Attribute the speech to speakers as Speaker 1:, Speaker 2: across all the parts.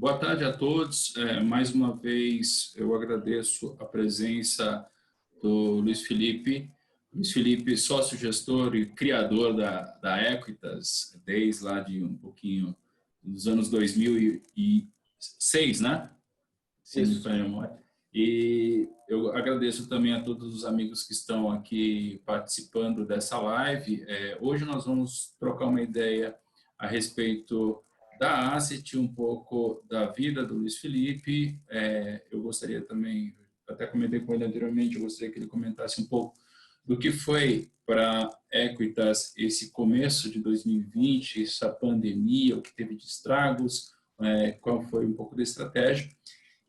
Speaker 1: Boa tarde a todos. Mais uma vez, eu agradeço a presença do Luiz Felipe. Luiz Felipe, sócio-gestor e criador da Equitas, desde lá de um pouquinho dos anos 2006, né? Se me falha a memória. E eu agradeço também a todos os amigos que estão aqui participando dessa live. Hoje nós vamos trocar uma ideia a respeito da Asset, um pouco da vida do Luiz Felipe. Eu gostaria também, até comentei com ele anteriormente, eu gostaria que ele comentasse um pouco do que foi para Equitas esse começo de 2020, essa pandemia, o que teve de estragos, qual foi um pouco da estratégia.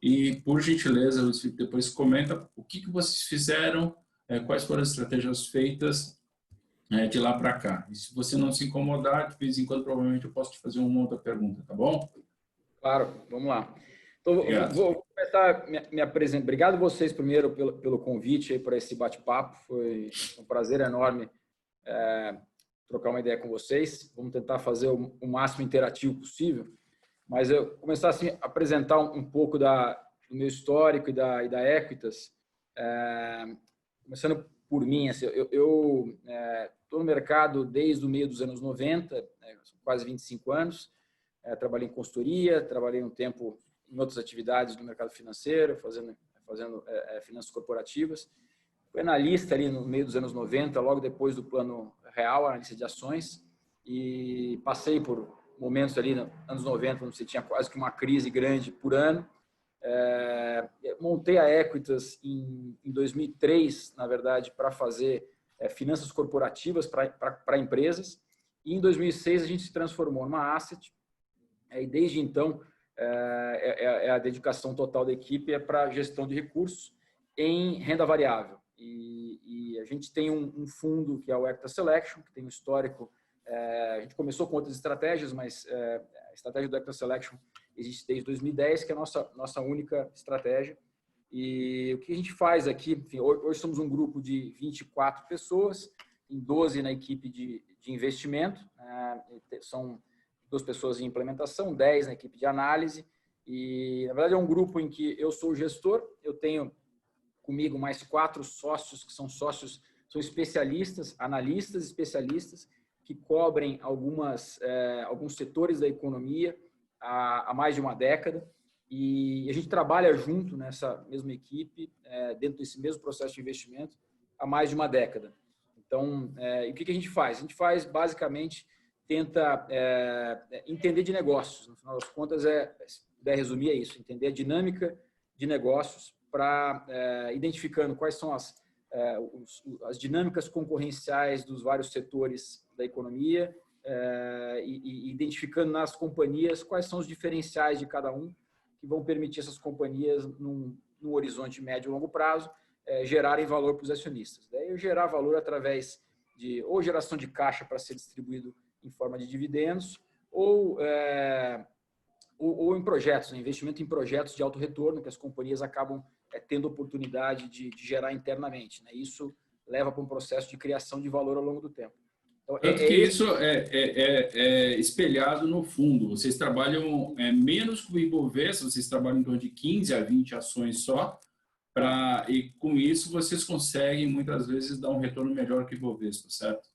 Speaker 1: E, por gentileza, Luiz Felipe, depois comenta o que vocês fizeram, quais foram as estratégias feitas de lá para cá. E se você não se incomodar, de vez em quando, provavelmente eu posso te fazer uma outra pergunta, tá bom?
Speaker 2: Claro, vamos lá. Então, vou começar me apresentando. Obrigado a vocês primeiro pelo convite aí para esse bate-papo. Foi um prazer enorme trocar uma ideia com vocês. Vamos tentar fazer o máximo interativo possível. Mas eu começar assim, a apresentar um pouco do meu histórico e da Equitas. Começando por mim, assim, eu estou no mercado desde o meio dos anos 90, são quase 25 anos. Trabalhei em consultoria, trabalhei um tempo em outras atividades do mercado financeiro, fazendo finanças corporativas. Fui analista ali no meio dos anos 90, logo depois do Plano Real, analista de ações, e passei por momentos ali nos anos 90, onde você tinha quase que uma crise grande por ano. Montei a Equitas em 2003, na verdade, para fazer finanças corporativas para empresas. E em 2006 a gente se transformou numa asset. E desde então a dedicação total da equipe para gestão de recursos em renda variável. E a gente tem um fundo que é o Equitas Selection, que tem um histórico. A gente começou com outras estratégias, mas a estratégia do Equitas Selection existe desde 2010, que é a nossa única estratégia. E o que a gente faz aqui, enfim, hoje somos um grupo de 24 pessoas, em 12 na equipe de investimento, são 2 pessoas em implementação, 10 na equipe de análise, e na verdade é um grupo em que eu sou o gestor, eu tenho comigo mais 4 sócios, que são especialistas, analistas especialistas, que cobrem alguns setores da economia há mais de uma década, e a gente trabalha junto nessa mesma equipe, dentro desse mesmo processo de investimento, há mais de uma década. Então, o que a gente faz? A gente faz, basicamente, tenta entender de negócios. No final das contas, se puder resumir, é isso, entender a dinâmica de negócios para identificando quais são as dinâmicas concorrenciais dos vários setores da economia e identificando nas companhias quais são os diferenciais de cada um que vão permitir essas companhias, num horizonte médio e longo prazo, gerarem valor para os acionistas. Daí, gerar valor através de ou geração de caixa para ser distribuído em forma de dividendos ou em projetos, investimento em projetos de alto retorno que as companhias acabam tendo oportunidade de gerar internamente. Isso leva para um processo de criação de valor ao longo do tempo.
Speaker 1: Então, tanto que isso é espelhado no fundo. Vocês trabalham menos que o Ibovespa, vocês trabalham em torno de 15 a 20 ações só, e com isso vocês conseguem muitas vezes dar um retorno melhor que o Ibovespa, certo?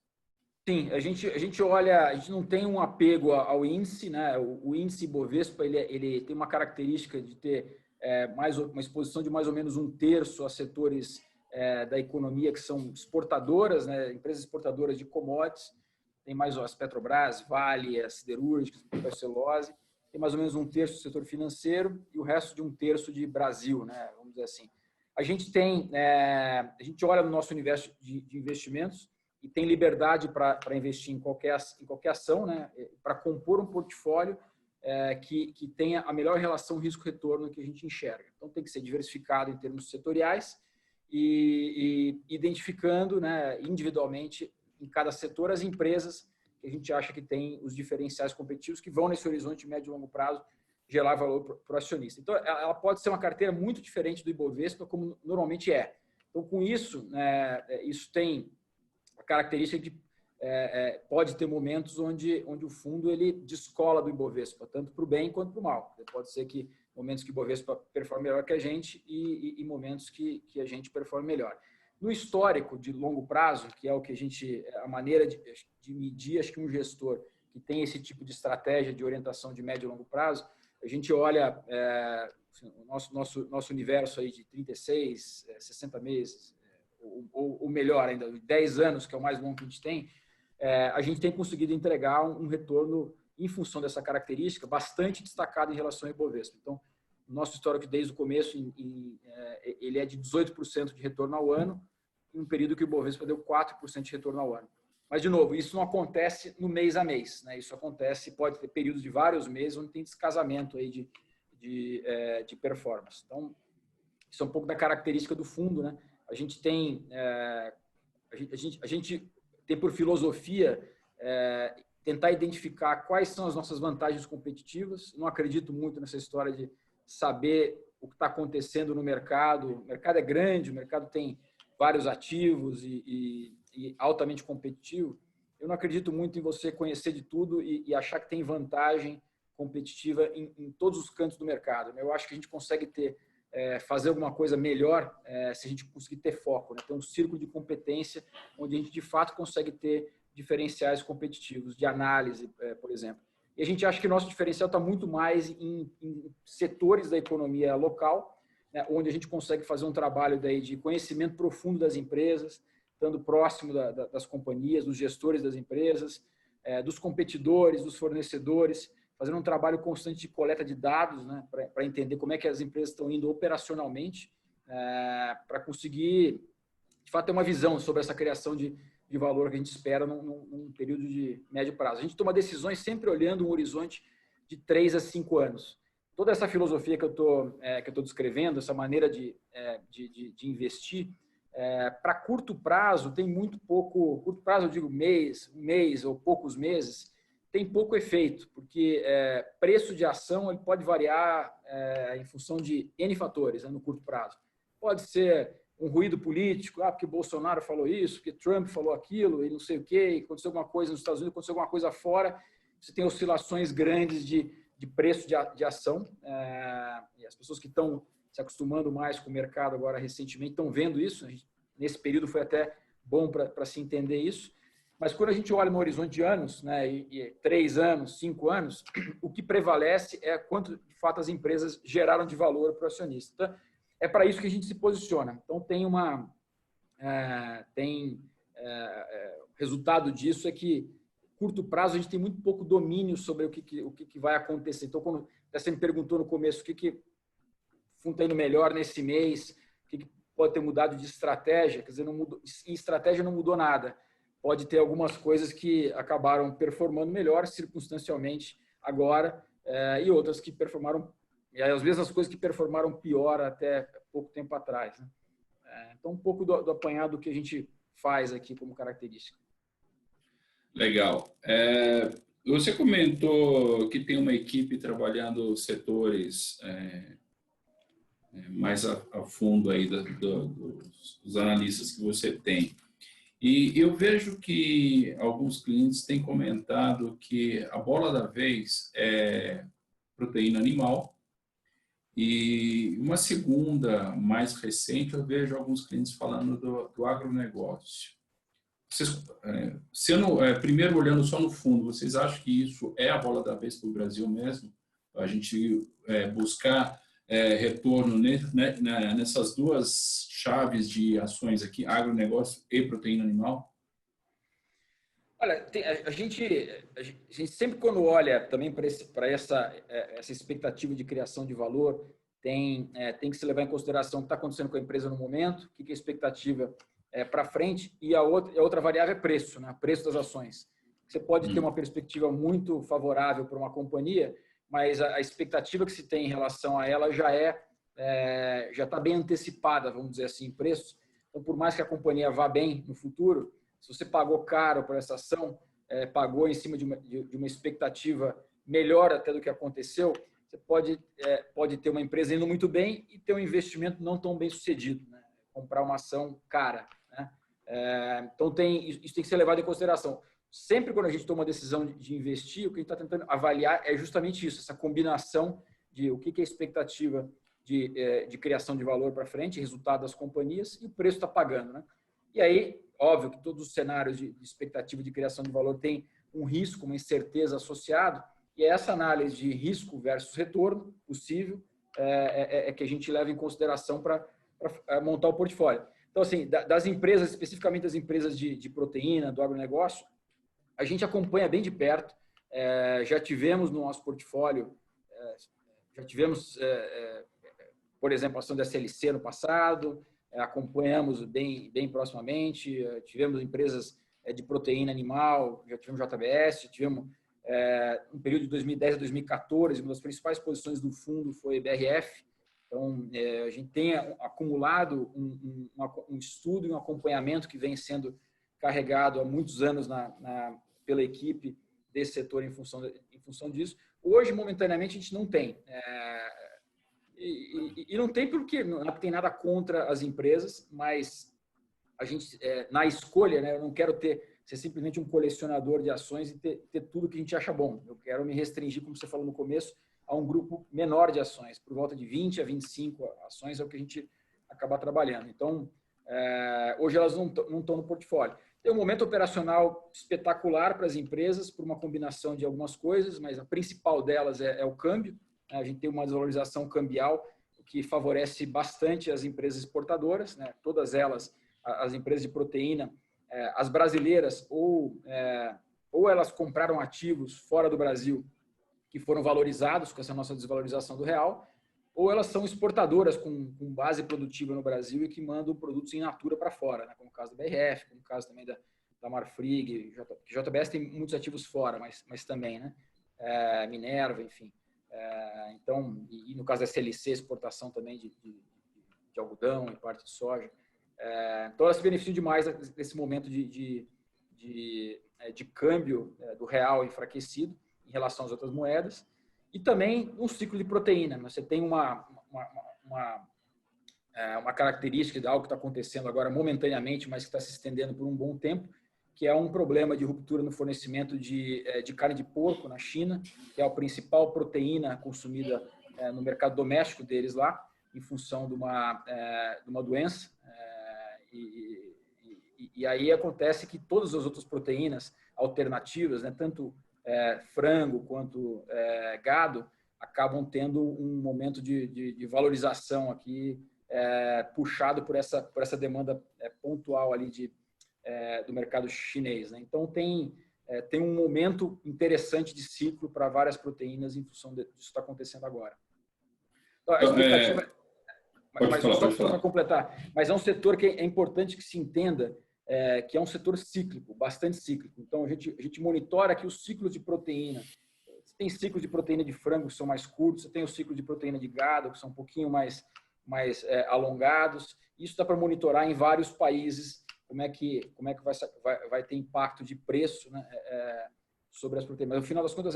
Speaker 2: Sim, a gente olha, a gente não tem um apego ao índice, né? O índice Ibovespa ele tem uma característica de ter uma exposição de mais ou menos 1/3 a setores da economia que são exportadoras, né? Empresas exportadoras de commodities. Tem mais as Petrobras, Vale, as siderúrgicas, a celulose. Tem mais ou menos 1/3 do setor financeiro e o resto de 1/3 de Brasil, né? Vamos dizer assim. A gente olha no nosso universo de investimentos e tem liberdade para investir em qualquer ação, né? Para compor um portfólio que tenha a melhor relação risco-retorno que a gente enxerga. Então, tem que ser diversificado em termos setoriais e identificando, né, individualmente em cada setor as empresas que a gente acha que tem os diferenciais competitivos que vão nesse horizonte médio e longo prazo gerar valor para o acionista. Então, ela pode ser uma carteira muito diferente do Ibovespa, como normalmente é. Então, com isso, isso tem a característica de pode ter momentos onde o fundo ele descola do Ibovespa, tanto para o bem quanto para o mal. Pode ser que momentos que o Ibovespa performe melhor que a gente e momentos que a gente performe melhor. No histórico de longo prazo, que é o que a maneira de medir, acho que um gestor que tem esse tipo de estratégia de orientação de médio e longo prazo, a gente olha o nosso universo aí de 36, 60 meses, ou melhor ainda, 10 anos, que é o mais longo que a gente tem, a gente tem conseguido entregar um retorno em função dessa característica bastante destacado em relação ao Ibovespa. Então, o nosso histórico desde o começo, ele é de 18% de retorno ao ano, em um período que o Ibovespa deu 4% de retorno ao ano. Mas, de novo, isso não acontece no mês a mês, né? Isso acontece, pode ter períodos de vários meses onde tem descasamento aí de performance. Então, isso é um pouco da característica do fundo, né? A gente tem por filosofia tentar identificar quais são as nossas vantagens competitivas. Não acredito muito nessa história de saber o que está acontecendo no mercado. O mercado é grande, o mercado tem vários ativos e altamente competitivo. Eu não acredito muito em você conhecer de tudo e achar que tem vantagem competitiva em todos os cantos do mercado. Eu acho que a gente consegue fazer alguma coisa melhor se a gente conseguir ter foco, né? Ter um círculo de competência onde a gente, de fato, consegue ter diferenciais competitivos de análise, por exemplo. E a gente acha que o nosso diferencial está muito mais em setores da economia local, né, onde a gente consegue fazer um trabalho daí de conhecimento profundo das empresas, estando próximo das companhias, dos gestores das empresas, dos competidores, dos fornecedores, fazendo um trabalho constante de coleta de dados, né, para entender como é que as empresas estão indo operacionalmente, para conseguir, de fato, ter uma visão sobre essa criação de valor que a gente espera num período de médio prazo. A gente toma decisões sempre olhando um horizonte de 3 a 5 anos. Toda essa filosofia que eu estou descrevendo, essa maneira de investir, para curto prazo tem muito pouco, curto prazo eu digo um mês ou poucos meses, tem pouco efeito, porque preço de ação ele pode variar em função de N fatores, né, no curto prazo. Pode ser um ruído político, porque Bolsonaro falou isso, porque Trump falou aquilo, e não sei o quê, aconteceu alguma coisa nos Estados Unidos, aconteceu alguma coisa fora, você tem oscilações grandes de preço de ação, e as pessoas que estão se acostumando mais com o mercado agora recentemente estão vendo isso, nesse período foi até bom para se entender isso, mas quando a gente olha no horizonte de anos, né, 3 anos, 5 anos, o que prevalece é quanto de fato as empresas geraram de valor para o acionista. Então, é para isso que a gente se posiciona. Então, resultado disso é que, curto prazo, a gente tem muito pouco domínio sobre o que vai acontecer. Então, quando você me perguntou no começo o que o fundo está indo melhor nesse mês, o que pode ter mudado de estratégia, quer dizer, não mudou, em estratégia não mudou nada. Pode ter algumas coisas que acabaram performando melhor circunstancialmente agora e outras que performaram, e às vezes as coisas que performaram pior até pouco tempo atrás, né? Então, um pouco do apanhado que a gente faz aqui como característica.
Speaker 1: Legal. Você comentou que tem uma equipe trabalhando setores mais a fundo aí dos analistas que você tem. E eu vejo que alguns clientes têm comentado que a bola da vez é proteína animal. E uma segunda, mais recente, eu vejo alguns clientes falando do agronegócio. Vocês, primeiro, olhando só no fundo, vocês acham que isso é a bola da vez para o Brasil mesmo? A gente buscar retorno nessas duas chaves de ações aqui, agronegócio e proteína animal?
Speaker 2: Olha, a gente sempre, quando olha também para essa expectativa de criação de valor, tem que se levar em consideração o que está acontecendo com a empresa no momento, o que é a expectativa para frente, e a outra variável é preço, né? Preço das ações. Você pode ter uma perspectiva muito favorável para uma companhia, mas a expectativa que se tem em relação a ela já está bem antecipada, vamos dizer assim, em preços. Então, por mais que a companhia vá bem no futuro, se você pagou caro por essa ação, pagou em cima de uma expectativa melhor até do que aconteceu, você pode ter uma empresa indo muito bem e ter um investimento não tão bem sucedido, né? Comprar uma ação cara, né? Então, isso tem que ser levado em consideração. Sempre quando a gente toma uma decisão de investir, o que a gente está tentando avaliar é justamente isso, essa combinação de o que é a expectativa de criação de valor para frente, resultado das companhias, e o preço está pagando, né? E aí, óbvio que todos os cenários de expectativa de criação de valor têm um risco, uma incerteza associado, e essa análise de risco versus retorno possível que a gente leva em consideração para montar o portfólio. Então, assim, das empresas, especificamente das empresas de proteína, do agronegócio, a gente acompanha bem de perto. Já tivemos no nosso portfólio, por exemplo, a ação da SLC no passado, acompanhamos bem proximamente, tivemos empresas de proteína animal, já tivemos JBS, tivemos um período de 2010 a 2014, uma das principais posições do fundo foi BRF. Então, a gente tem acumulado um estudo e um acompanhamento que vem sendo carregado há muitos anos pela equipe desse setor em função disso. Hoje, momentaneamente, a gente não tem. E não tem porque não tem nada contra as empresas, mas a gente, na escolha, né, eu não quero ser simplesmente um colecionador de ações e ter tudo que a gente acha bom. Eu quero me restringir, como você falou no começo, a um grupo menor de ações, por volta de 20 a 25 ações é o que a gente acaba trabalhando. Então, hoje elas não estão no portfólio. Tem um momento operacional espetacular para as empresas, por uma combinação de algumas coisas, mas a principal delas é o câmbio. A gente tem uma desvalorização cambial, o que favorece bastante as empresas exportadoras, né? Todas elas, as empresas de proteína, as brasileiras, ou elas compraram ativos fora do Brasil que foram valorizados com essa nossa desvalorização do real, ou elas são exportadoras com base produtiva no Brasil e que mandam produtos in natura para fora, né? Como o caso da BRF, como o caso também da Marfrig, JBS tem muitos ativos fora, mas também, né? Minerva, enfim. Então, e no caso da SLC, exportação também de algodão e parte de soja. Então, elas se beneficiam demais desse momento de câmbio do real enfraquecido em relação às outras moedas, e também um ciclo de proteína. Você tem uma característica de algo que está acontecendo agora momentaneamente, mas que está se estendendo por um bom tempo, que é um problema de ruptura no fornecimento de carne de porco na China, que é a principal proteína consumida no mercado doméstico deles lá, em função de uma doença. E aí acontece que todas as outras proteínas alternativas, né, tanto frango quanto gado, acabam tendo um momento de valorização aqui, puxado por essa demanda pontual ali do mercado chinês, né? Então tem um momento interessante de ciclo para várias proteínas em função disso que está acontecendo agora. Então, a expectativa, só para completar, mas é um setor que é importante que se entenda que é um setor cíclico, bastante cíclico. Então, a gente monitora aqui os ciclos de proteína. Você tem ciclos de proteína de frango que são mais curtos, você tem o ciclo de proteína de gado que são um pouquinho mais alongados. Isso dá para monitorar em vários países como é que vai ter impacto de preço, né, sobre as proteínas. Mas, no final das contas,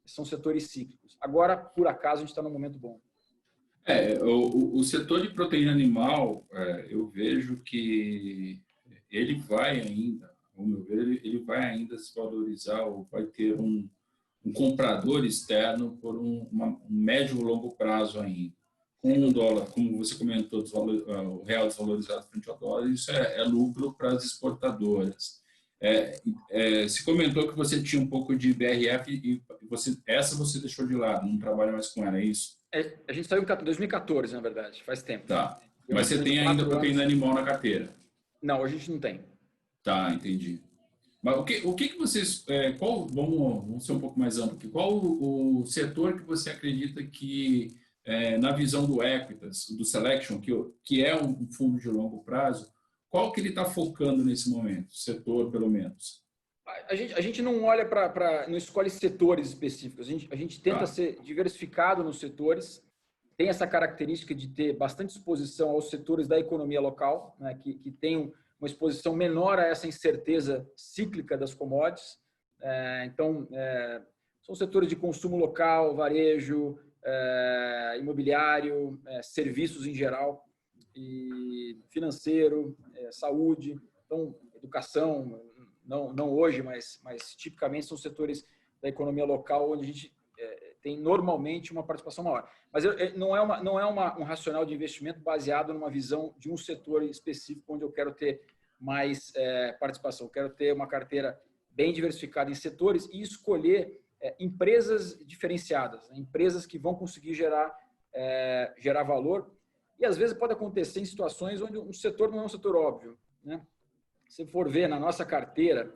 Speaker 2: são setores cíclicos. Agora, por acaso, a gente está num momento bom.
Speaker 1: O setor de proteína animal, eu vejo que ele vai ainda, ao meu ver, ele vai ainda se valorizar, ou vai ter um comprador externo por um médio ou longo prazo ainda. Com o dólar, como você comentou, o real desvalorizado frente ao dólar, isso é lucro para as exportadoras. Se comentou que você tinha um pouco de BRF e essa você deixou de lado, não trabalha mais com ela, é isso?
Speaker 2: A gente saiu em 2014, na verdade, faz tempo.
Speaker 1: Tá. Mas você tem ainda proteína animal na carteira?
Speaker 2: Não, hoje a gente não tem.
Speaker 1: Tá, entendi. Mas o que vocês... vamos ser um pouco mais amplo aqui. Qual o setor que você acredita que, na visão do Equitas, do Selection, que é um fundo de longo prazo, qual que ele está focando nesse momento? Setor, pelo menos.
Speaker 2: A gente não olha não escolhe setores específicos. A gente tenta ser diversificado nos setores. Tem essa característica de ter bastante exposição aos setores da economia local, né, que tem uma exposição menor a essa incerteza cíclica das commodities. Então, são setores de consumo local, varejo, imobiliário, serviços em geral, e financeiro, saúde, então, educação, não hoje, mas tipicamente são setores da economia local onde a gente tem normalmente uma participação maior. Mas não é um racional de investimento baseado numa visão de um setor específico onde eu quero ter mais participação. Eu quero ter uma carteira bem diversificada em setores e escolher empresas diferenciadas, né? Empresas que vão conseguir gerar valor. E às vezes pode acontecer em situações onde um setor não é um setor óbvio, né? Se for ver na nossa carteira,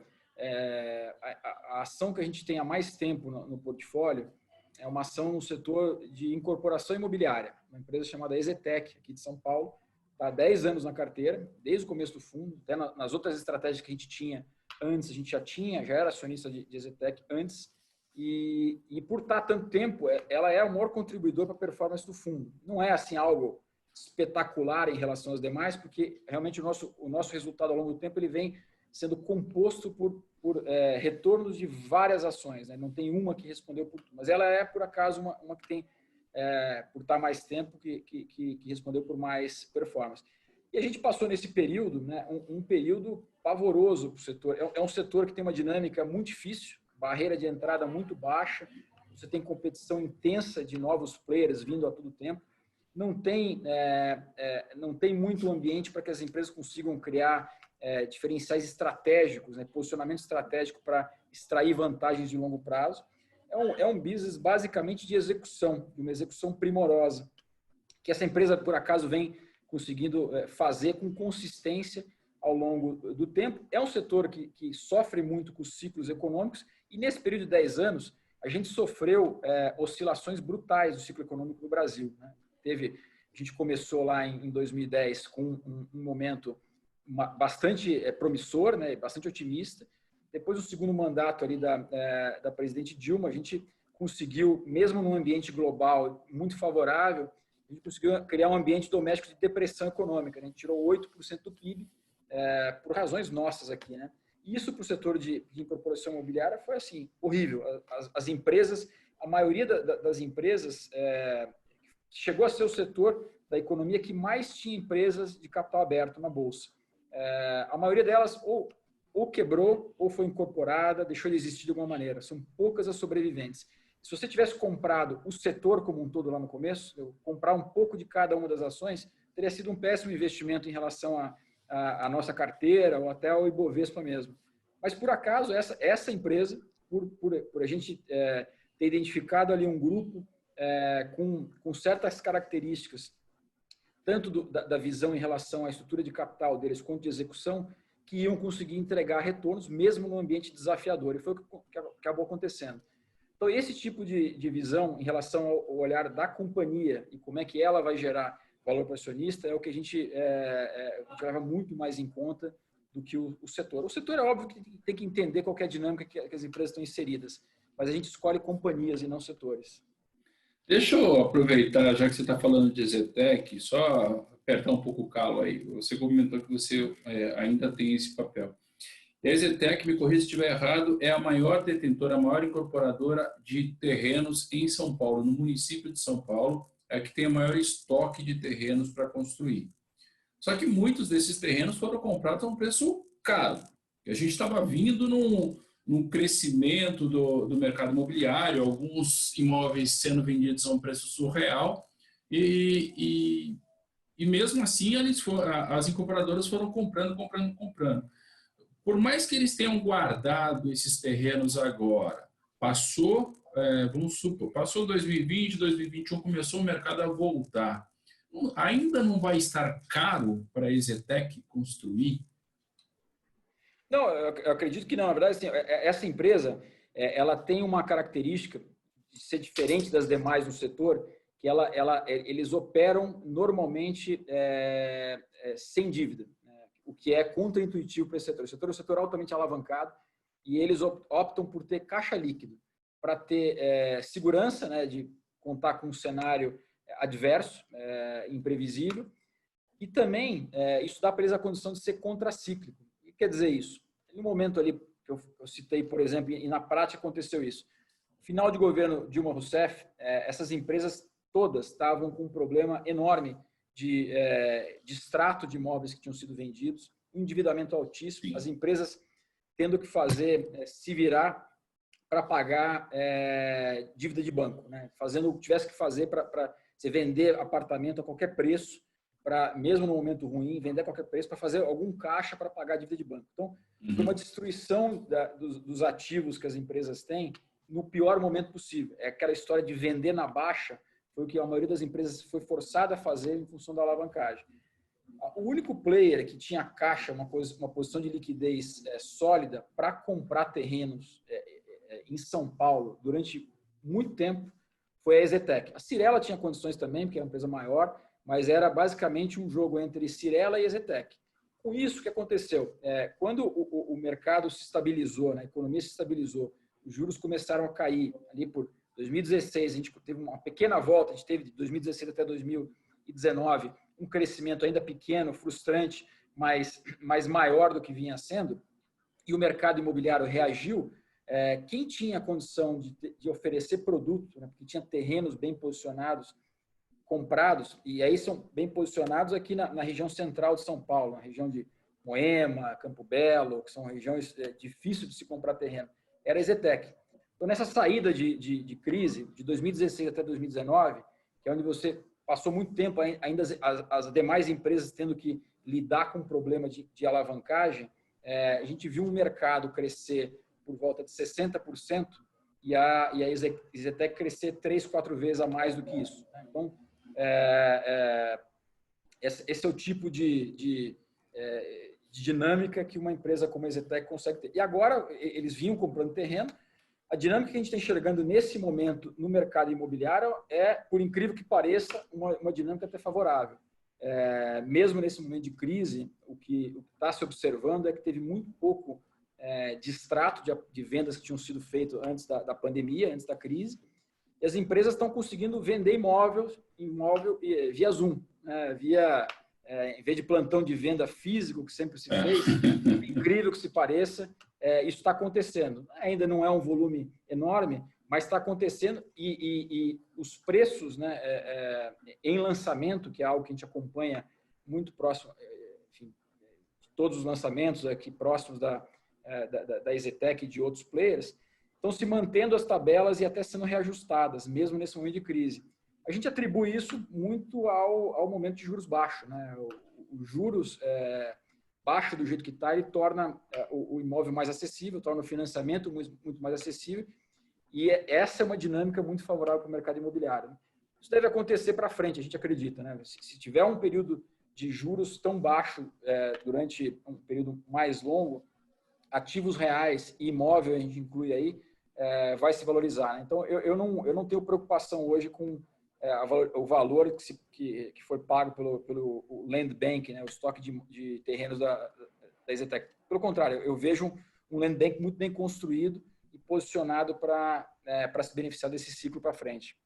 Speaker 2: a ação que a gente tem há mais tempo no portfólio é uma ação no setor de incorporação imobiliária, uma empresa chamada Exetec, aqui de São Paulo. Está há 10 anos na carteira, desde o começo do fundo. Até nas outras estratégias que a gente tinha antes, a gente já era acionista de Exetec antes. E por estar tanto tempo, ela é o maior contribuidor para a performance do fundo. Não é assim algo espetacular em relação às demais, porque realmente o nosso resultado ao longo do tempo ele vem sendo composto por retornos de várias ações, né? Não tem uma que respondeu por tudo, mas ela é, por acaso, uma que tem, por estar mais tempo, que respondeu por mais performance. E a gente passou nesse período, né, um período pavoroso para o setor. É um setor que tem uma dinâmica muito difícil, barreira de entrada muito baixa, você tem competição intensa de novos players vindo a todo tempo, não tem muito ambiente para que as empresas consigam criar diferenciais estratégicos, né, posicionamento estratégico para extrair vantagens de longo prazo. É um business basicamente de execução, de uma execução primorosa, que essa empresa, por acaso, vem conseguindo fazer com consistência ao longo do tempo. É um setor que sofre muito com os ciclos econômicos e, nesse período de 10 anos, a gente sofreu oscilações brutais do ciclo econômico no Brasil, né? A gente começou lá em 2010 com um momento bastante promissor, né, bastante otimista. Depois do segundo mandato ali da presidente Dilma, a gente conseguiu, mesmo num ambiente global muito favorável, a gente conseguiu criar um ambiente doméstico de depressão econômica, né? A gente tirou 8% do PIB por razões nossas aqui, né? Isso para o setor de incorporação imobiliária foi assim, horrível. As empresas, a maioria das empresas chegou a ser o setor da economia que mais tinha empresas de capital aberto na Bolsa. A maioria delas ou quebrou ou foi incorporada, deixou de existir de alguma maneira. São poucas as sobreviventes. Se você tivesse comprado o setor como um todo lá no começo, comprar um pouco de cada uma das ações, teria sido um péssimo investimento em relação à nossa carteira ou até ao Ibovespa mesmo. Mas, por acaso, essa empresa, por a gente ter identificado ali um grupo com certas características, tanto da visão em relação à estrutura de capital deles quanto de execução, que iam conseguir entregar retornos mesmo num ambiente desafiador. E foi o que acabou acontecendo. Então, esse tipo de visão em relação ao olhar da companhia e como é que ela vai gerar valor para o acionista é o que a gente leva muito mais em conta do que o setor. O setor é óbvio que tem que entender qual que é a dinâmica que as empresas estão inseridas, mas a gente escolhe companhias e não setores.
Speaker 1: Deixa eu aproveitar, já que você está falando de Exetec, só apertar um pouco o calo aí. Você comentou que você ainda tem esse papel. A Exetec, me corrija se estiver errado, é a maior detentora, a maior incorporadora de terrenos em São Paulo, no município de São Paulo, é a que tem o maior estoque de terrenos para construir. Só que muitos desses terrenos foram comprados a um preço caro. A gente estava vindo num crescimento do mercado imobiliário, alguns imóveis sendo vendidos a um preço surreal, e mesmo assim as incorporadoras foram comprando. Por mais que eles tenham guardado esses terrenos agora, vamos supor, passou 2020, 2021, começou o mercado a voltar. Ainda não vai estar caro para a Exetec construir?
Speaker 2: Não, eu acredito que não. Na verdade, assim, essa empresa ela tem uma característica de ser diferente das demais no setor, que eles operam normalmente sem dívida, o que é contraintuitivo para esse setor. O setor é um setor altamente alavancado e eles optam por ter caixa líquido para ter segurança, né, de contar com um cenário adverso, imprevisível, e também isso dá para eles a condição de ser contracíclico. O que quer dizer isso? No momento ali que eu citei, por exemplo, e na prática aconteceu isso. No final de governo Dilma Rousseff, essas empresas todas estavam com um problema enorme de extrato de imóveis que tinham sido vendidos. endividamento altíssimo,
Speaker 1: Sim.
Speaker 2: as empresas tendo que fazer, se virar para pagar dívida de banco, né? Fazendo o que tivesse que fazer para você vender apartamento a qualquer preço, mesmo no momento ruim, vender a qualquer preço para fazer algum caixa para pagar a dívida de banco. Então, foi uma destruição dos ativos que as empresas têm no pior momento possível. É aquela história de vender na baixa, foi o que a maioria das empresas foi forçada a fazer em função da alavancagem. O único player que tinha caixa, uma posição de liquidez sólida para comprar terrenos em São Paulo durante muito tempo foi a EZTEC. A Cyrela tinha condições também, porque era uma empresa maior, mas era basicamente um jogo entre Cyrela e EZTEC. Com isso, o que aconteceu? Quando o mercado se estabilizou, né, a economia se estabilizou, os juros começaram a cair ali por 2016, a gente teve uma pequena volta, a gente teve de 2016 até 2019 um crescimento ainda pequeno, frustrante, mas maior do que vinha sendo, e o mercado imobiliário reagiu. Quem tinha condição de oferecer produto, né, porque tinha terrenos bem posicionados, comprados, e aí são bem posicionados aqui na região central de São Paulo, na região de Moema, Campo Belo, que são regiões difíceis de se comprar terreno, era a EZTEC. Então, nessa saída de crise, de 2016 até 2019, que é onde você passou muito tempo ainda as demais empresas tendo que lidar com o problema de alavancagem, a gente viu um mercado crescer por volta de 60% e a EZTEC crescer 3, 4 vezes a mais do que isso. Então, esse é o tipo de dinâmica que uma empresa como a EZTEC consegue ter. E agora, eles vinham comprando terreno. A dinâmica que a gente está enxergando nesse momento no mercado imobiliário é, por incrível que pareça, uma dinâmica até favorável. Mesmo nesse momento de crise, o que está se observando é que teve muito pouco distrato de vendas que tinham sido feitas antes da pandemia, antes da crise, e as empresas estão conseguindo vender imóvel via Zoom, né? Em vez de plantão de venda físico, que sempre se fez, incrível que se pareça, isso está acontecendo. Ainda não é um volume enorme, mas está acontecendo e os preços, né, em lançamento, que é algo que a gente acompanha muito próximo, enfim, de todos os lançamentos aqui próximos da EZTEC e de outros players, estão se mantendo as tabelas e até sendo reajustadas, mesmo nesse momento de crise. A gente atribui isso muito ao momento de juros baixos, né? Os juros baixo do jeito que está, ele torna o imóvel mais acessível, torna o financiamento muito mais acessível, e essa é uma dinâmica muito favorável para o mercado imobiliário. Isso deve acontecer para frente, a gente acredita, né? Se tiver um período de juros tão baixo durante um período mais longo, ativos reais e imóvel, a gente inclui aí, vai se valorizar, né? Então, eu não tenho preocupação hoje com o valor que foi pago pelo Land Bank, né, o estoque de terrenos da EZTEC. Pelo contrário, eu vejo um Land Bank muito bem construído e posicionado para se beneficiar desse ciclo para frente.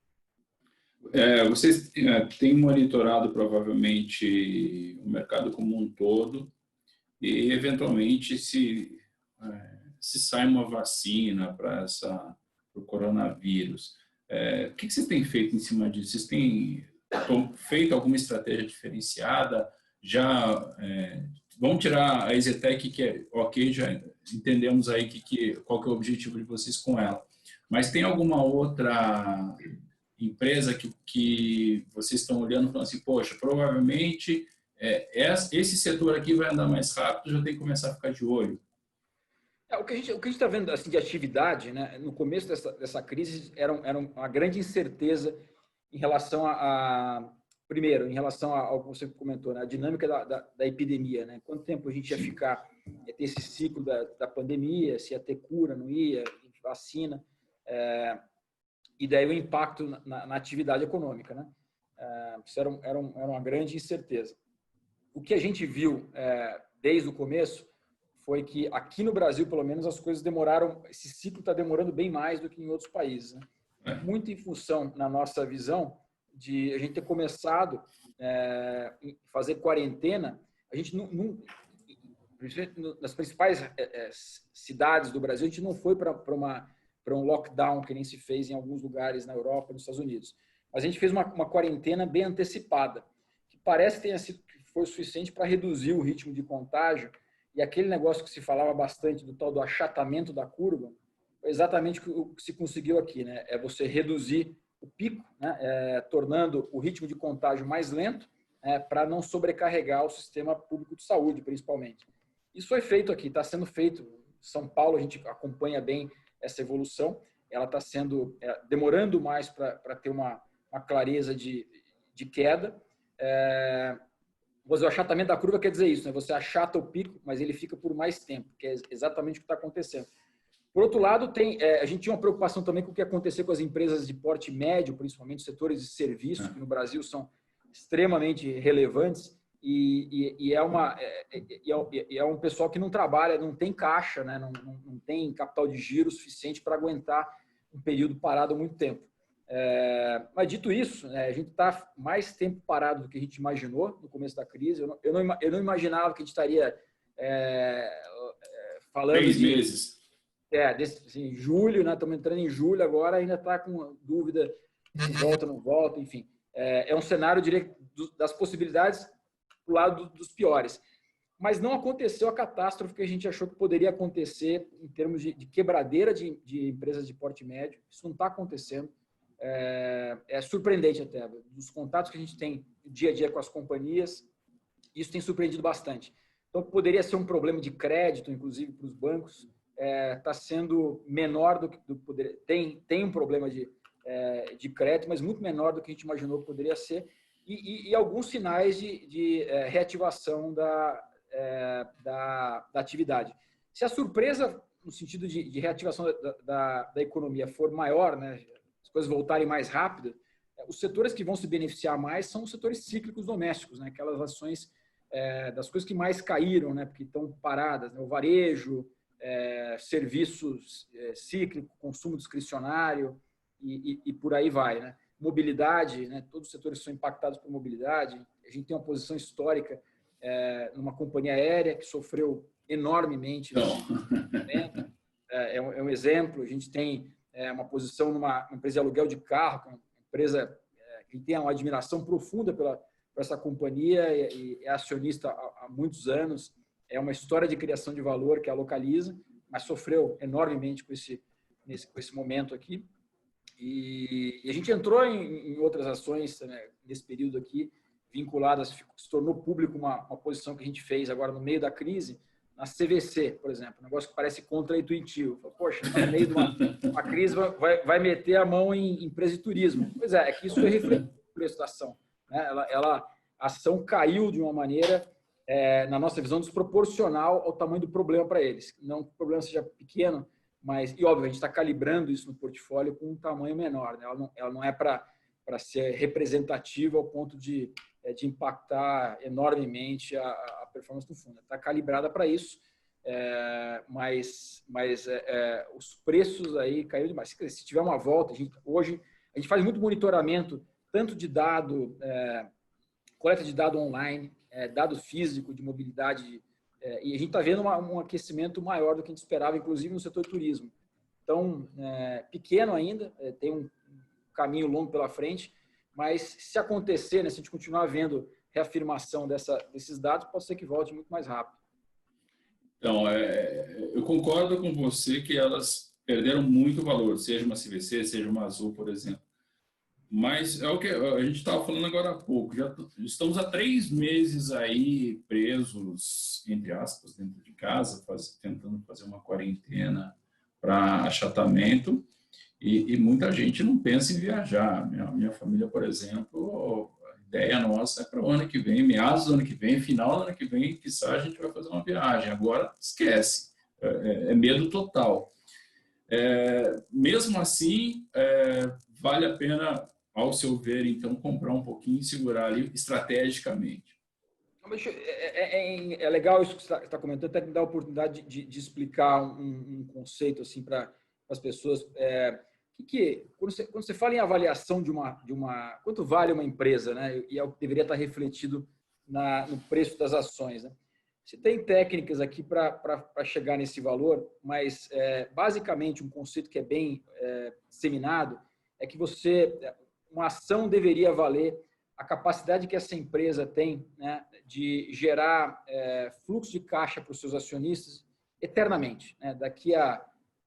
Speaker 1: Vocês têm monitorado provavelmente o mercado como um todo e, eventualmente, se sai uma vacina para o coronavírus, o que você tem feito em cima disso? Vocês têm feito alguma estratégia diferenciada? Já vamos tirar a EZTEC, que é ok, já entendemos aí qual que é o objetivo de vocês com ela. Mas tem alguma outra empresa que vocês estão olhando e falando assim, poxa, provavelmente esse setor aqui vai andar mais rápido, já tem que começar a ficar de olho?
Speaker 2: O que a gente está vendo assim, de atividade, né, no começo dessa crise, era uma grande incerteza em relação primeiro, em relação ao que você comentou, né, a dinâmica da epidemia. Né, quanto tempo a gente ia ficar, ia ter esse ciclo da pandemia, se ia ter cura, não ia, vacina, e daí o impacto na atividade econômica. Né? Isso era uma grande incerteza. O que a gente viu desde o começo foi que aqui no Brasil, pelo menos, as coisas demoraram, esse ciclo está demorando bem mais do que em outros países. Né? Muito em função, na nossa visão, de a gente ter começado a fazer quarentena, a gente nas principais cidades do Brasil, a gente não foi para um lockdown que nem se fez em alguns lugares na Europa e nos Estados Unidos. Mas a gente fez uma quarentena bem antecipada, que parece que foi suficiente para reduzir o ritmo de contágio. E aquele negócio que se falava bastante do tal do achatamento da curva, foi exatamente o que se conseguiu aqui, né? É você reduzir o pico, né? Tornando o ritmo de contágio mais lento, para não sobrecarregar o sistema público de saúde, principalmente. Isso foi feito aqui, está sendo feito. Em São Paulo, a gente acompanha bem essa evolução. Ela está sendo demorando mais para ter uma clareza de queda. O achatamento da curva quer dizer isso, né? Você achata o pico, mas ele fica por mais tempo, que é exatamente o que está acontecendo. Por outro lado, a gente tinha uma preocupação também com o que ia acontecer com as empresas de porte médio, principalmente setores de serviços, que no Brasil são extremamente relevantes, e é um pessoal que não trabalha, não tem caixa, né? Não tem capital de giro suficiente para aguentar um período parado há muito tempo. Mas dito isso, né, a gente está mais tempo parado do que a gente imaginou no começo da crise. Eu não imaginava que a gente estaria falando
Speaker 1: 3 meses.
Speaker 2: Assim, julho, né? Estamos entrando em julho agora, ainda está com dúvida se volta ou não volta, enfim. É um cenário, eu diria, das possibilidades do lado dos piores. Mas não aconteceu a catástrofe que a gente achou que poderia acontecer em termos de quebradeira de empresas de porte médio. Isso não está acontecendo. É surpreendente até. Dos contatos que a gente tem dia a dia com as companhias, isso tem surpreendido bastante. Então, poderia ser um problema de crédito, inclusive, para os bancos. Está sendo menor do que poderia. Tem um problema de crédito, mas muito menor do que a gente imaginou que poderia ser. E alguns sinais de reativação da atividade. Se a surpresa, no sentido de reativação da economia, for maior, né, as coisas voltarem mais rápido, os setores que vão se beneficiar mais são os setores cíclicos domésticos, né, aquelas ações das coisas que mais caíram, né, porque estão paradas, né, o varejo, serviços cíclicos, consumo discricionário e por aí vai, né? Mobilidade, né? Todos os setores são impactados por mobilidade. A gente tem uma posição histórica numa companhia aérea que sofreu enormemente. É um exemplo. A gente tem uma posição numa empresa de aluguel de carro, uma empresa que tem uma admiração profunda por essa companhia e é acionista há muitos anos. É uma história de criação de valor que a Localiza, mas sofreu enormemente com esse momento aqui. E a gente entrou em outras ações, né, nesse período aqui, vinculadas, se tornou público uma posição que a gente fez agora no meio da crise, na CVC, por exemplo, um negócio que parece contraintuitivo. Poxa, no meio de uma crise vai meter a mão em empresa de turismo. Pois é que isso foi refletido no preço da ação. Né? A ação caiu de uma maneira, na nossa visão, desproporcional ao tamanho do problema para eles. Não que o problema seja pequeno, mas, e óbvio, a gente está calibrando isso no portfólio com um tamanho menor. Né? Ela não é para ser representativa ao ponto de impactar enormemente a performance do fundo. Está calibrada para isso, mas os preços aí caíram demais. Se tiver uma volta, hoje a gente faz muito monitoramento, tanto de dado, coleta de dado online, dado físico de mobilidade, e a gente está vendo um aquecimento maior do que a gente esperava, inclusive no setor turismo. Então, pequeno ainda, tem um caminho longo pela frente, mas se acontecer, né, se a gente continuar vendo reafirmação desses dados, pode ser que volte muito mais rápido.
Speaker 1: Então, eu concordo com você que elas perderam muito valor, seja uma CVC, seja uma Azul, por exemplo. Mas é o que a gente estava falando agora há pouco. Já estamos há 3 meses aí presos, entre aspas, dentro de casa, tentando fazer uma quarentena para achatamento. E muita gente não pensa em viajar. Minha família, por exemplo, a ideia nossa é para o ano que vem, meados do ano que vem, final do ano que vem, quiçá a gente vai fazer uma viagem. Agora, esquece. É medo total. Mesmo assim, vale a pena, ao seu ver, então, comprar um pouquinho e segurar ali estrategicamente.
Speaker 2: É legal isso que você está comentando, até me dá a oportunidade de explicar um conceito assim, para as pessoas. Quando você fala em avaliação de uma quanto vale uma empresa, né? E é o que deveria estar refletido no preço das ações, né? Você tem técnicas aqui para chegar nesse valor, mas basicamente um conceito que é bem disseminado é que uma ação deveria valer a capacidade que essa empresa tem, né, de gerar fluxo de caixa para os seus acionistas eternamente, né, daqui a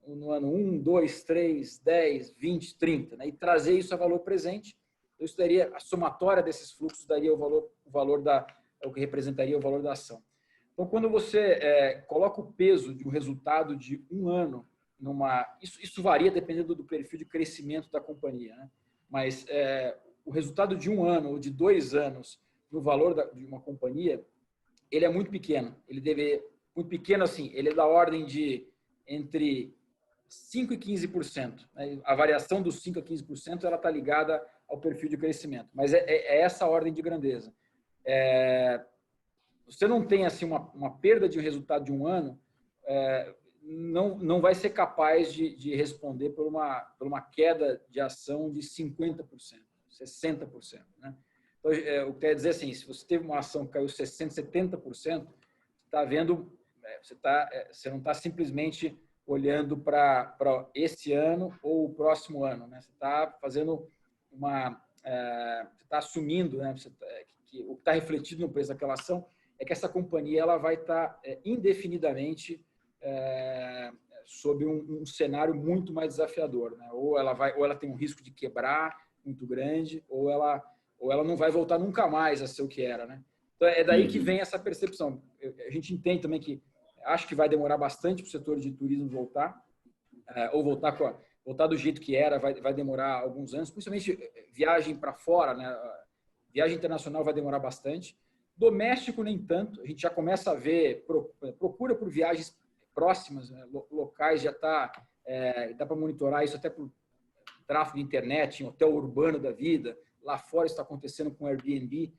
Speaker 2: no ano 1, 2, 3, 10, 20, 30, né, e trazer isso a valor presente. Então, isso daria, a somatória desses fluxos daria o que representaria o valor da ação. Então, quando você coloca o peso de um resultado de um ano isso varia dependendo do perfil de crescimento da companhia, né? Mas o resultado de um ano ou de 2 anos no valor de uma companhia, ele é muito pequeno. Muito pequeno assim, ele é da ordem de entre 5% e 15%. Né? A variação dos 5% a 15% ela está ligada ao perfil de crescimento. Mas é essa ordem de grandeza. Você não tem assim uma perda de resultado de um ano, não vai ser capaz de responder por uma queda de ação de 50%, 60%. Né? Então, o que quer dizer assim, se você teve uma ação que caiu 60%, 70%, está vendo, você não está simplesmente olhando para esse ano ou o próximo ano, né? Você está fazendo você está assumindo, né? Que o que está refletido no preço daquela ação é que essa companhia ela vai estar indefinidamente sob um cenário muito mais desafiador, né? Ou ela tem um risco de quebrar muito grande, ou ela não vai voltar nunca mais a ser o que era, né? Então é daí que vem essa percepção. A gente entende também que acho que vai demorar bastante para o setor de turismo voltar, ou voltar do jeito que era, vai demorar alguns anos, principalmente viagem para fora, né? Viagem internacional vai demorar bastante. Doméstico, nem tanto. A gente já começa a ver procura por viagens próximas, né? Locais, já dá para monitorar isso até por tráfego de internet, em hotel urbano da vida. Lá fora está acontecendo com o Airbnb,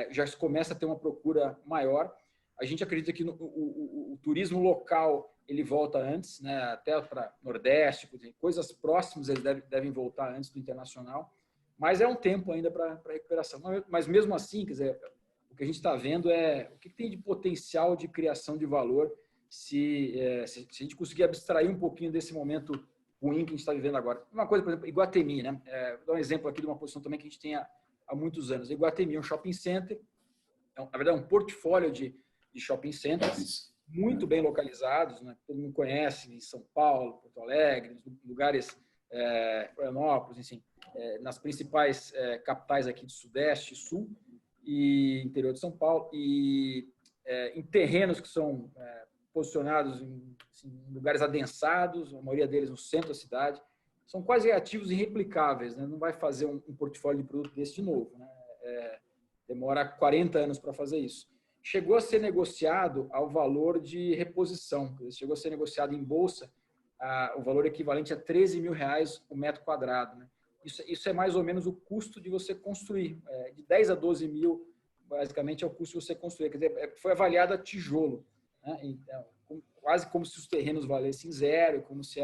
Speaker 2: já se começa a ter uma procura maior. A gente acredita que o turismo local ele volta antes, né? Até para Nordeste, coisas próximas eles devem voltar antes do internacional, mas é um tempo ainda para recuperação. Mas mesmo assim, quer dizer, o que a gente está vendo o que tem de potencial de criação de valor se a gente conseguir abstrair um pouquinho desse momento ruim que a gente está vivendo agora. Uma coisa, por exemplo, Iguatemi, né? Vou dar um exemplo aqui de uma posição também que a gente tem há muitos anos. Iguatemi é um shopping center, na verdade é um portfólio de shopping centers muito bem localizados, né? Todo mundo conhece, em São Paulo, Porto Alegre, lugares, Florianópolis, enfim, nas principais capitais aqui do Sudeste e Sul e interior de São Paulo, e em terrenos que são posicionados em lugares adensados, a maioria deles no centro da cidade, são quase ativos irreplicáveis, né? Não vai fazer um portfólio de produto desse de novo, né? Demora 40 anos para fazer isso. Chegou a ser negociado ao valor de reposição, chegou a ser negociado em bolsa o valor equivalente a R$13 mil o metro quadrado, né? Isso é mais ou menos o custo de você construir, de 10 a 12 mil, basicamente é o custo de você construir, quer dizer, foi avaliado a tijolo, né? Então, quase como se os terrenos valessem zero, como se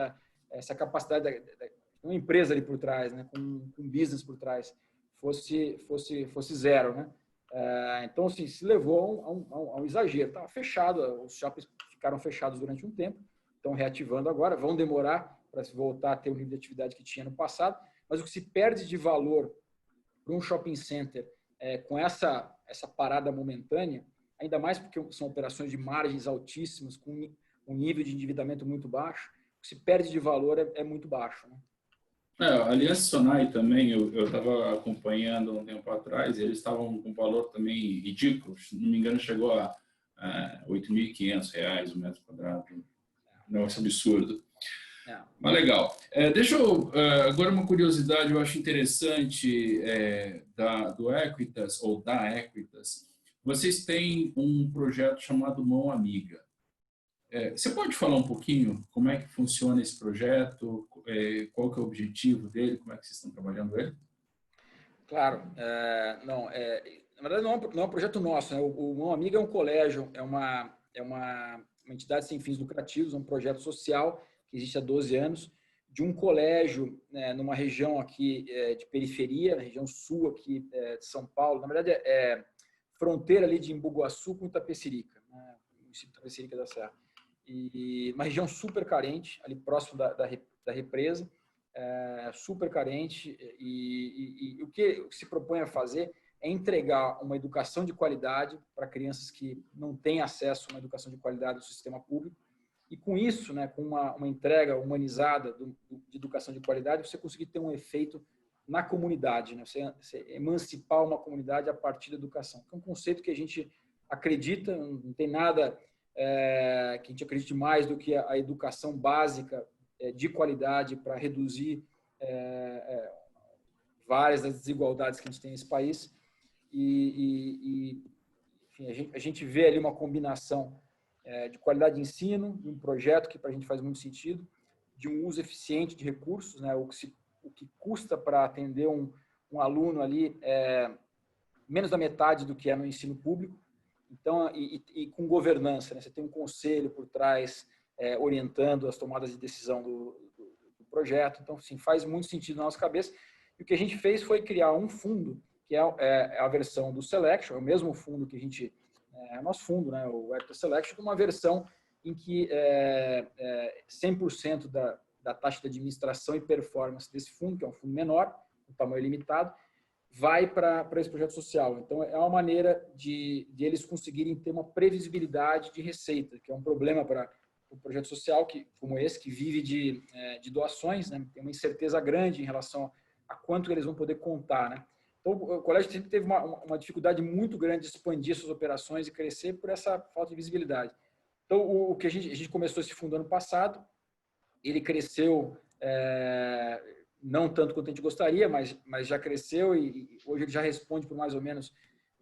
Speaker 2: essa capacidade de uma empresa ali por trás, né? com um business por trás, fosse zero, né? Então, assim, se levou a um exagero. Estava fechado, os shoppings ficaram fechados durante um tempo, estão reativando agora, vão demorar para se voltar a ter o nível de atividade que tinha no passado, mas o que se perde de valor para um shopping center com essa parada momentânea, ainda mais porque são operações de margens altíssimas, com um nível de endividamento muito baixo, o que se perde de valor é muito baixo, né?
Speaker 1: A Aliança Sonai também, eu estava acompanhando um tempo atrás, eles estavam com um valor também ridículo, se não me engano chegou a R$8.500 o metro quadrado, um negócio absurdo. Mas legal. Deixa eu, agora uma curiosidade, eu acho interessante do Equitas, ou da Equitas, vocês têm um projeto chamado Mão Amiga. Você pode falar um pouquinho como é que funciona esse projeto, qual que é o objetivo dele, como é que vocês estão trabalhando ele?
Speaker 2: Claro. Na verdade, não é um projeto nosso, né? O Mão Amiga é um colégio, é uma entidade sem fins lucrativos, um projeto social que existe há 12 anos, de um colégio, né, numa região aqui de periferia, na região sul aqui de São Paulo. Na verdade, é fronteira ali de Embu-Guaçu com Itapecerica, né? O município de Itapecerica da Serra. E uma região super carente, ali próximo da represa, super carente, e o que se propõe a fazer é entregar uma educação de qualidade para crianças que não têm acesso a uma educação de qualidade do sistema público. E com isso, né, com uma entrega humanizada de educação de qualidade, você conseguir ter um efeito na comunidade, né? Você emancipar uma comunidade a partir da educação. É um conceito que a gente acredita, não tem nada que a gente acredite mais do que a educação básica de qualidade para reduzir várias das desigualdades que a gente tem nesse país. Enfim, a gente vê ali uma combinação de qualidade de ensino, de um projeto que para a gente faz muito sentido, de um uso eficiente de recursos, né? O que custa para atender um aluno ali menos da metade do que é no ensino público. Então, e com governança, né? Você tem um conselho por trás orientando as tomadas de decisão do projeto. Então, sim, faz muito sentido na nossa cabeça. E o que a gente fez foi criar um fundo, que é a versão do Selection, é o mesmo fundo que a gente... É o nosso fundo, né? O Equity Selection, com uma versão em que 100% da taxa de administração e performance desse fundo, que é um fundo menor, com tamanho limitado, vai para esse projeto social. Então, é uma maneira de eles conseguirem ter uma previsibilidade de receita, que é um problema para o projeto social como esse, que vive de doações, né? Tem uma incerteza grande em relação a quanto eles vão poder contar, né? Então, o colégio sempre teve uma dificuldade muito grande de expandir suas operações e crescer por essa falta de visibilidade. Então, o que a gente começou esse fundo ano passado, ele cresceu, não tanto quanto a gente gostaria, mas já cresceu e hoje ele já responde por mais ou menos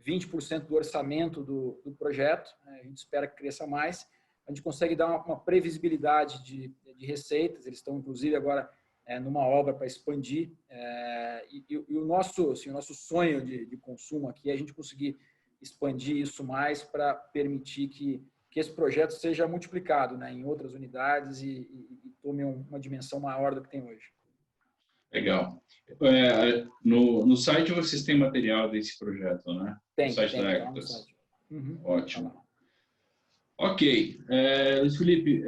Speaker 2: 20% do orçamento do projeto. A gente espera que cresça mais. A gente consegue dar uma previsibilidade de receitas. Eles estão, inclusive, agora numa obra para expandir. E o nosso sonho de consumo aqui é a gente conseguir expandir isso mais para permitir que esse projeto seja multiplicado, né, em outras unidades e tome uma dimensão maior do que tem hoje.
Speaker 1: Legal. No site vocês têm material desse projeto, né?
Speaker 2: Tem,
Speaker 1: no site
Speaker 2: tem,
Speaker 1: da
Speaker 2: tá no
Speaker 1: Equitas.
Speaker 2: site. Uhum.
Speaker 1: Ótimo. Ok. Luiz Felipe,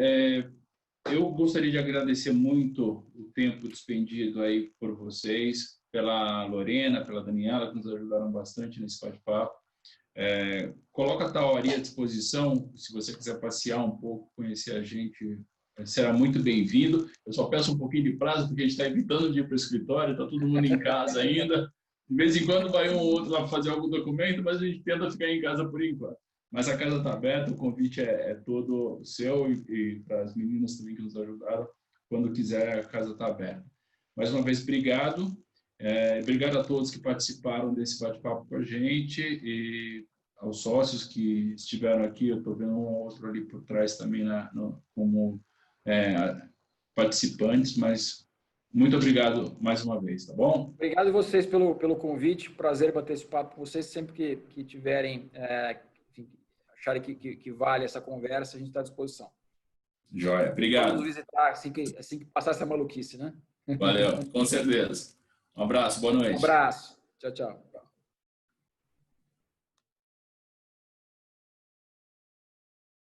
Speaker 1: eu gostaria de agradecer muito o tempo despendido aí por vocês, pela Lorena, pela Daniela, que nos ajudaram bastante nesse bate-papo. Coloca a Tauri à disposição, se você quiser passear um pouco, conhecer a gente, será muito bem-vindo. Eu só peço um pouquinho de prazo, porque a gente está evitando de ir para o escritório, está todo mundo em casa ainda. De vez em quando vai um ou outro lá fazer algum documento, mas a gente tenta ficar em casa por enquanto. Mas a casa está aberta, o convite é todo seu e para as meninas também que nos ajudaram. Quando quiser, a casa está aberta. Mais uma vez, obrigado. Obrigado a todos que participaram desse bate-papo com a gente e aos sócios que estiveram aqui. Eu estou vendo um ou outro ali por trás também como participantes, mas muito obrigado mais uma vez, tá bom?
Speaker 2: Obrigado a vocês pelo convite. Prazer bater esse papo com vocês. Sempre que tiverem, acharem que vale essa conversa, a gente está à disposição.
Speaker 1: Joia, obrigado.
Speaker 2: Vamos visitar assim que passar essa maluquice, né?
Speaker 1: Valeu, com certeza. Um abraço, boa noite.
Speaker 2: Um abraço. Tchau, tchau.